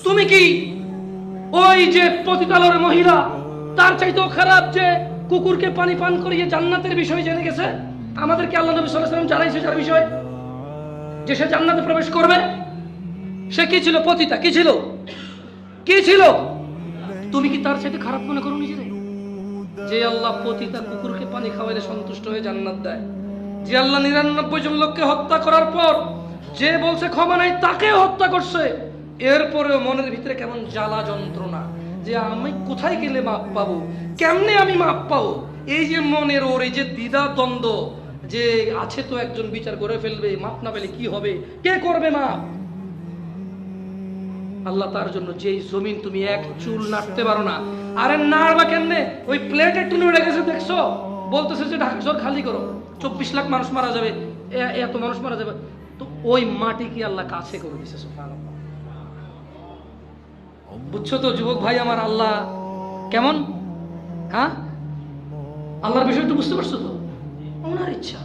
তুমি কি ওই যে পতিতালয়ের মহিলা তার চাইতেও খারাপ যে কুকুরকে পানি পান করিয়ে জান্নাতের বিষয় জেনে গেছে? আমাদেরকে আল্লাহ নবী সাল্লাল্লাহু আলাইহি ওয়াসাল্লাম জানাইছে যার বিষয় যে সে জান্নাতে প্রবেশ করবে। সে কি ছিল? পতিতা। কি ছিল? কি ছিল? তুমি কি তার চাইতে খারাপ মনে করো নিজেরে? যে আল্লাহ পতিতা কুকুরকে পানি খাওয়াইলে সন্তুষ্ট হয়ে জান্নাত দেয়, যে আল্লাহ 99 জন লোককে হত্যা করার পর যে বলছে ক্ষমা নাই তাকেও হত্যা করছে, এরপরেও মনের ভিতরে কেমন জ্বালা যন্ত্রণা যে আমি কোথায় গেলে মাপ পাবো, কেমনে আমি মাপ পাবো, এই যে মনের ওর এই যে দ্বিধা দ্বন্দ্ব যে আছে, তো একজন বিচার করে ফেলবে, মাপ না পেলে কি হবে, কে করবে মাপ? আল্লাহ তার জন্য যেই জমিন তুমি এক চুল নাড়তে পারো না, আরে নাড়বা কেমনে? ওই প্লেটে টুনে উড়ে গেছে দেখছো, বলতেছে যে ঢাকা শহর খালি করো, 24 লাখ মানুষ মারা যাবে, এত মানুষ মারা যাবে, তো ওই মাটি কি আল্লাহ কাছে করে দিছে? সুবহানাল্লাহ। বুঝছো তো যুবক ভাই আমার, আল্লাহ কেমন? হ্যাঁ, আল্লাহর বিষয়টা বুঝতে পারছো তো? ওনার ইচ্ছা।